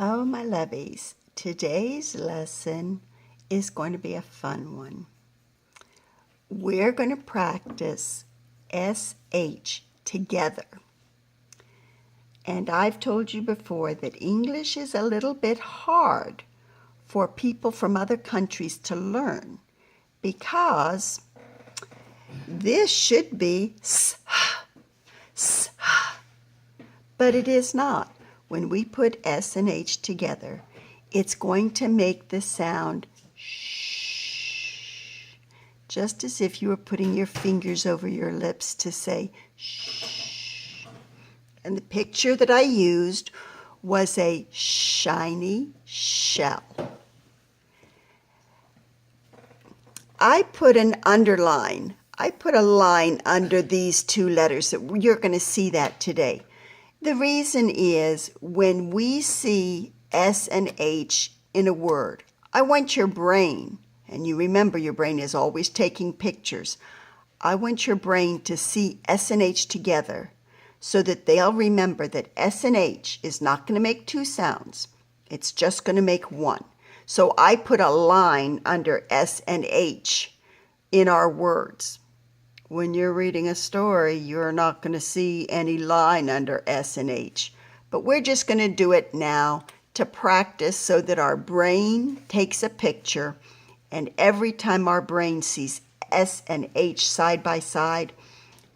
Oh, my lovies, today's lesson is going to be a fun one. We're going to practice SH together. And I've told you before that English is a little bit hard for people from other countries to learn because this should be s, but it is not. When we put S and H together, it's going to make the sound shh, just as if you were putting your fingers over your lips to say shh. And the picture that I used was a shiny shell. I put an underline. I put a line under these two letters. You're going to see that today. The reason is when we see S and H in a word, I want your brain, and you remember your brain is always taking pictures. I want your brain to see S and H together so that they'll remember that S and H is not going to make two sounds. It's just going to make one. So I put a line under S and H in our words. When you're reading a story, you're not going to see any line under S and H. But we're just going to do it now to practice so that our brain takes a picture, and every time our brain sees S and H side by side,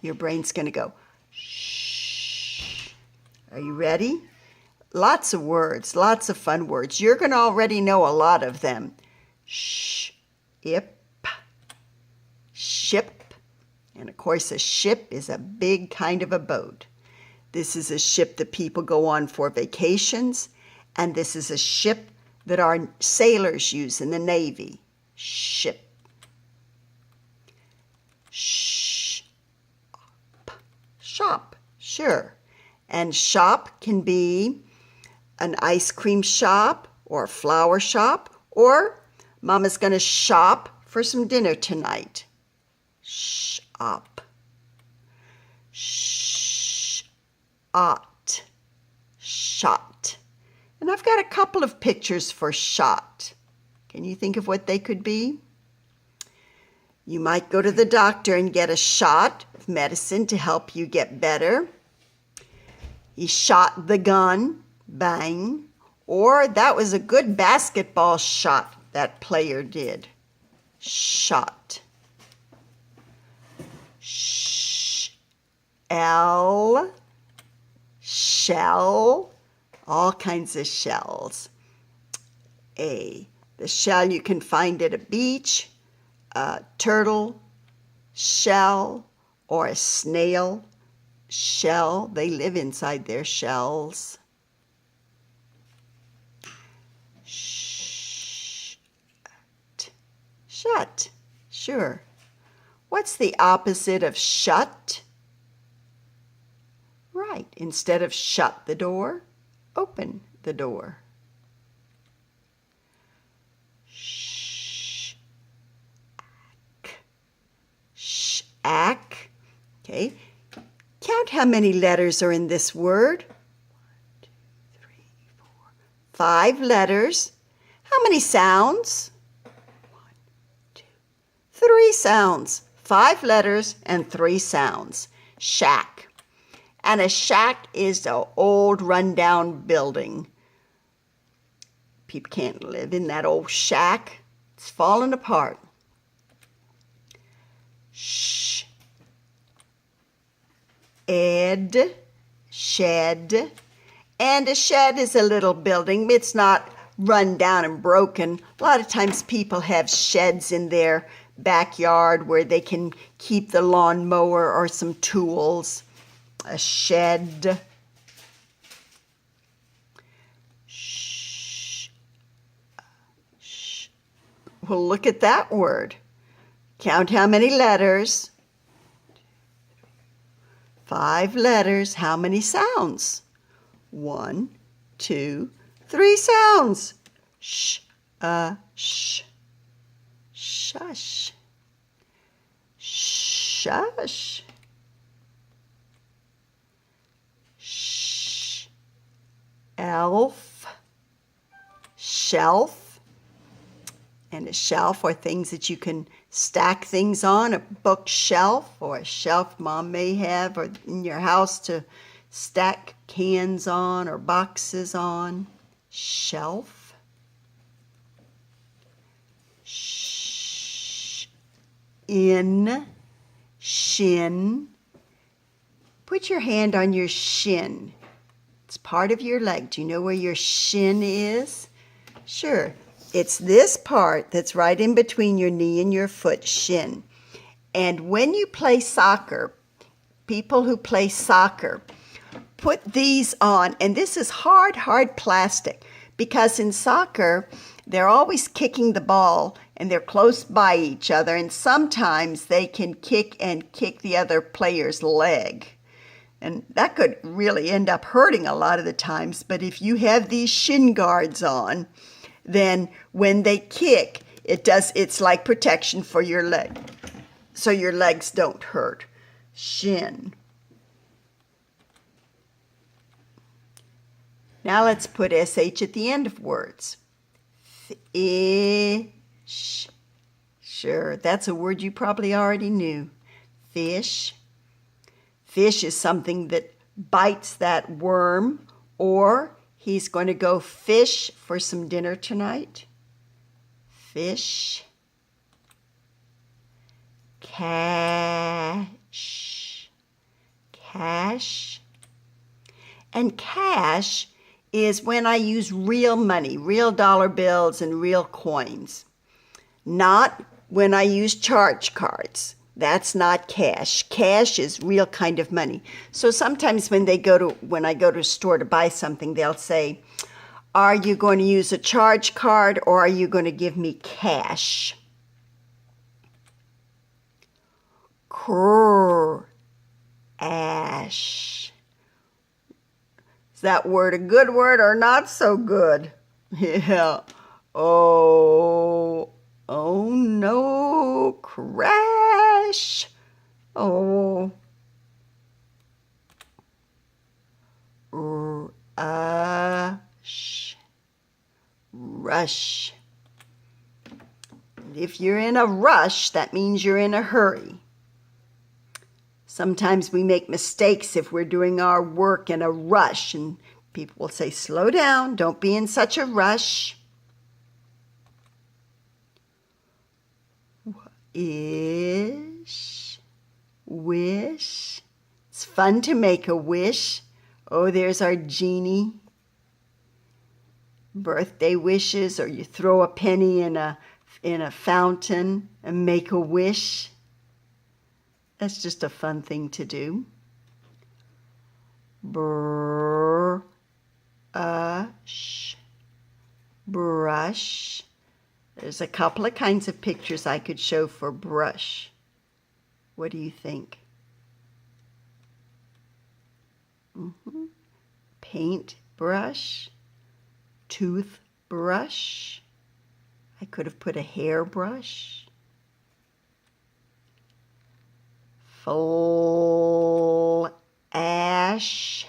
your brain's going to go, shh. Are you ready? Lots of words, lots of fun words. You're going to already know a lot of them. Shh, ip, ship. And of course, a ship is a big kind of a boat. This is a ship that people go on for vacations, and this is a ship that our sailors use in the Navy. Ship. Shop. Shop, sure. And shop can be an ice cream shop or a flower shop, or Mama's going to shop for some dinner tonight. Shop. Shot. Shot. And I've got a couple of pictures for shot. Can you think of what they could be? You might go to the doctor and get a shot of medicine to help you get better. He shot the gun, bang. Or that was a good basketball shot that player did. Shot. Shell, all kinds of shells. The shell you can find at a beach, a turtle shell, or a snail shell. They live inside their shells. Shut, sure. What's the opposite of shut? Right, instead of shut the door, open the door. Shack. Shack. Okay, count how many letters are in this word. 1, 2, 3, 4. 5 letters. How many sounds? 1, 2, 3 sounds. 5 letters and 3 sounds. Shack. And a shack is an old rundown building. People can't live in that old shack. It's falling apart. Shed. And a shed is a little building. It's not run down and broken. A lot of times people have sheds in their backyard where they can keep the lawnmower or some tools. A shed. Well, look at that word. Count how many letters. 5 letters. How many sounds? 1, 2, 3 sounds. Sh, sh. Shush. Shush. Elf. shelf. And a shelf are things that you can stack things on, a bookshelf or a shelf Mom may have or in your house to stack cans on or boxes on. Shelf. In, shin. Put your hand on your shin. It's part of your leg. Do you know where your shin is? Sure. It's this part that's right in between your knee and your foot, shin. And when you play soccer, people who play soccer, put these on. And this is hard plastic, because in soccer, they're always kicking the ball and they're close by each other. And sometimes they can kick the other player's leg. And that could really end up hurting a lot of the times. But if you have these shin guards on, then when they kick, it's like protection for your leg. So your legs don't hurt. Shin. Now let's put SH at the end of words. Fish. Sure, that's a word you probably already knew. Fish. Fish is something that bites that worm, or he's going to go fish for some dinner tonight. Fish. Cash. Cash. And cash is when I use real money, real dollar bills and real coins. Not when I use charge cards. That's not cash. Cash is real kind of money. So sometimes when I go to a store to buy something, they'll say, are you going to use a charge card or are you going to give me cash? Ash. Is that word a good word or not so good? Yeah. Oh no, crash. Oh. Rush. If you're in a rush, that means you're in a hurry. Sometimes we make mistakes if we're doing our work in a rush, and people will say, slow down, don't be in such a rush. Wish. It's fun to make a wish. Oh, there's our genie. Birthday wishes, or you throw a penny in a fountain and make a wish. That's just a fun thing to do. Brush. There's a couple of kinds of pictures I could show for brush. What do you think? Paint brush, toothbrush. I could have put a hairbrush. Flash.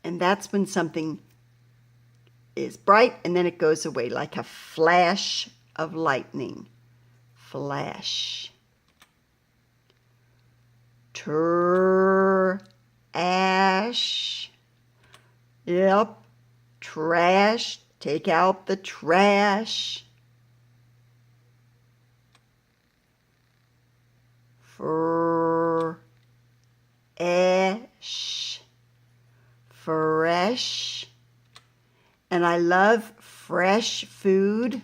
And that's when something is bright and then it goes away, like a flash of lightning. Flash. Ash. Yep. Trash. Take out the trash. Fresh. And I love fresh food.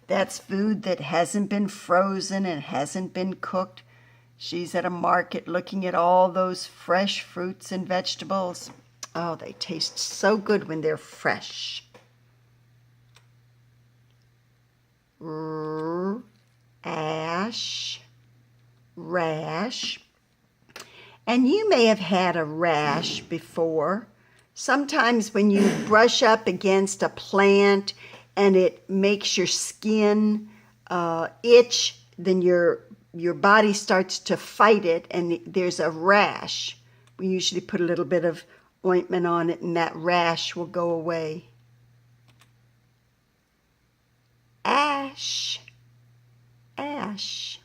That's food that hasn't been frozen and hasn't been cooked. She's at a market looking at all those fresh fruits and vegetables. Oh, they taste so good when they're fresh. Rash. And you may have had a rash before. Sometimes when you brush up against a plant and it makes your skin itch, then your body starts to fight it and there's a rash. We usually put a little bit of ointment on it and that rash will go away. Ash, ash.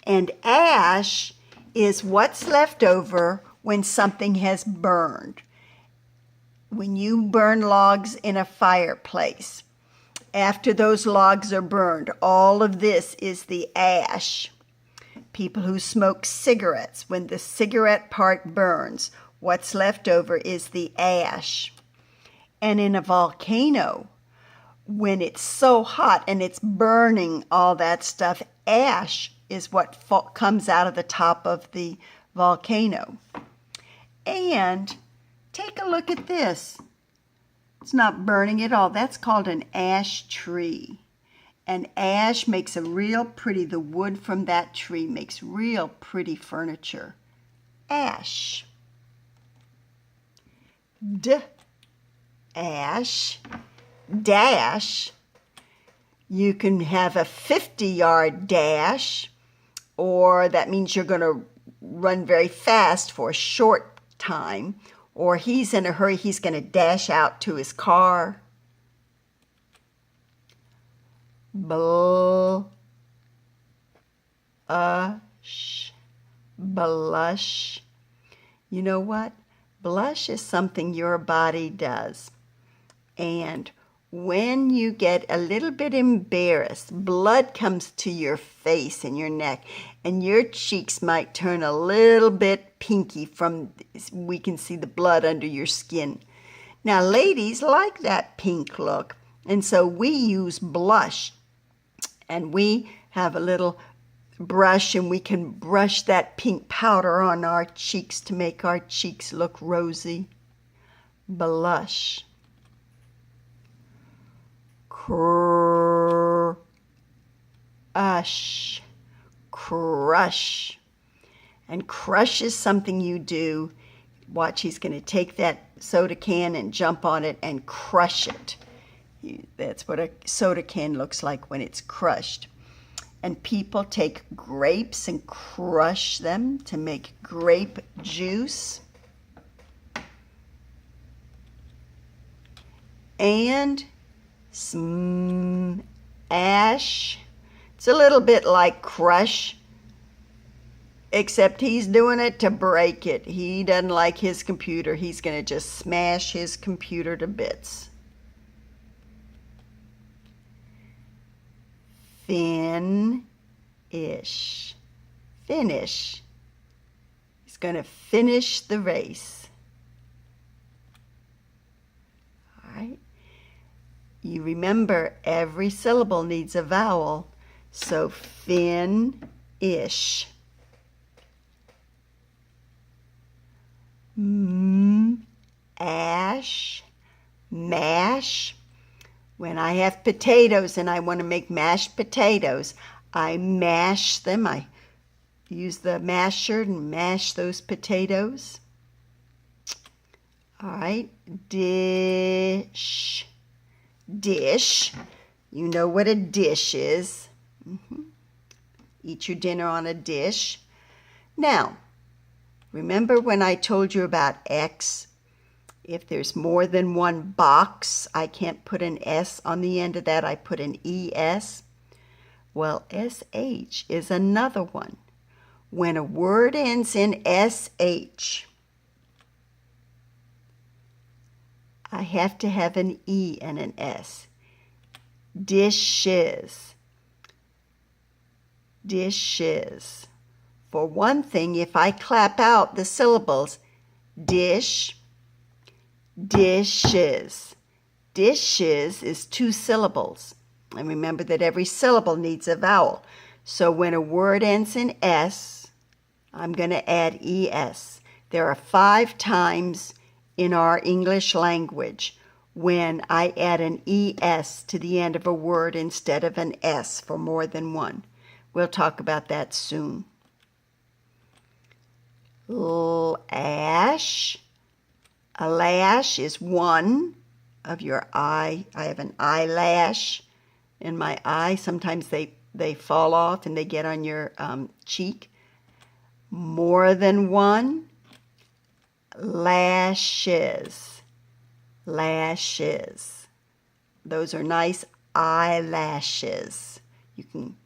And ash is what's left over when something has burned. When you burn logs in a fireplace, after those logs are burned, all of this is the ash. People who smoke cigarettes, when the cigarette part burns, what's left over is the ash. And in a volcano, when it's so hot and it's burning all that stuff, ash is what comes out of the top of the volcano. And take a look at this. It's not burning at all. That's called an ash tree. And ash makes a real pretty, the wood from that tree makes real pretty furniture. Ash. Ash. Dash. You can have a 50-yard dash, or that means you're going to run very fast for a short time, or he's in a hurry, he's going to dash out to his car. Blush, blush. You know what? Blush is something your body does. And when you get a little bit embarrassed, blood comes to your face and your neck, and your cheeks might turn a little bit pinky we can see the blood under your skin. Now, ladies like that pink look, and so we use blush, and we have a little brush, and we can brush that pink powder on our cheeks to make our cheeks look rosy. Blush. Crush, crush. And crush is something you do. Watch, he's going to take that soda can and jump on it and crush it. That's what a soda can looks like when it's crushed. And people take grapes and crush them to make grape juice. And ash. It's a little bit like crush, except he's doing it to break it. He doesn't like his computer. He's going to just smash his computer to bits. Finish. Finish. He's going to finish the race. All right. You remember every syllable needs a vowel, so fin-ish. Ash, mash. When I have potatoes and I want to make mashed potatoes, I mash them. I use the masher and mash those potatoes. All right, dish. Dish. You know what a dish is. Eat your dinner on a dish. Now, remember when I told you about X? If there's more than one box, I can't put an S on the end of that. I put an ES. Well, SH is another one. When a word ends in SH, I have to have an E and an S. Dishes. Dishes. For one thing, if I clap out the syllables, dish, dishes. Dishes is 2 syllables. And remember that every syllable needs a vowel. So when a word ends in S, I'm going to add ES. There are 5 times in our English language when I add an ES to the end of a word instead of an S for more than one. We'll talk about that soon. Lash. A lash is one of your eye. I have an eyelash in my eye. Sometimes they fall off and they get on your cheek. More than one. lashes, lashes. Those are nice eyelashes. You can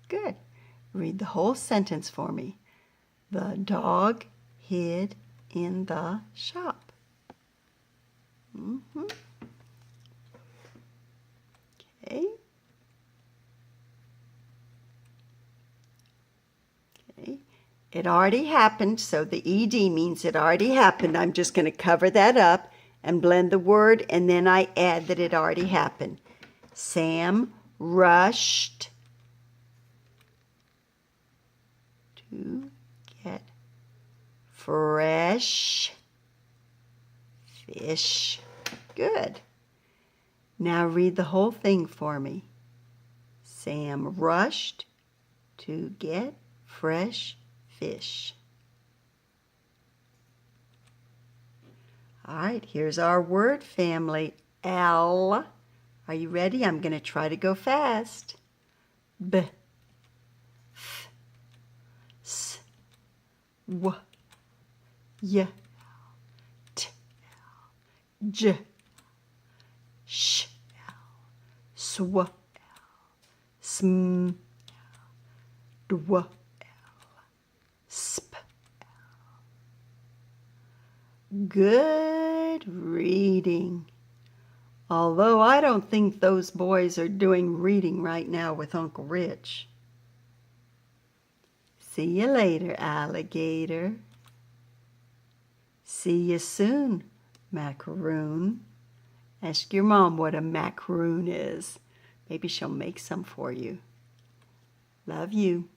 Good. Read the whole sentence for me. The dog hid in the shop. Okay. Okay. It already happened, so the ED means it already happened. I'm just going to cover that up and blend the word, and then I add that it already happened. Sam rushed to get fresh fish. Good. Now read the whole thing for me. Sam rushed to get fresh fish. All right, here's our word family. L. Are you ready? I'm going to try to go fast. B. F. S. W. Y. T. J. Sh. Sw. Sm. Dw. Sp. Good reading. Although I don't think those boys are doing reading right now with Uncle Rich. See you later, alligator. See you soon, macaroon. Ask your mom what a macaroon is. Maybe she'll make some for you. Love you.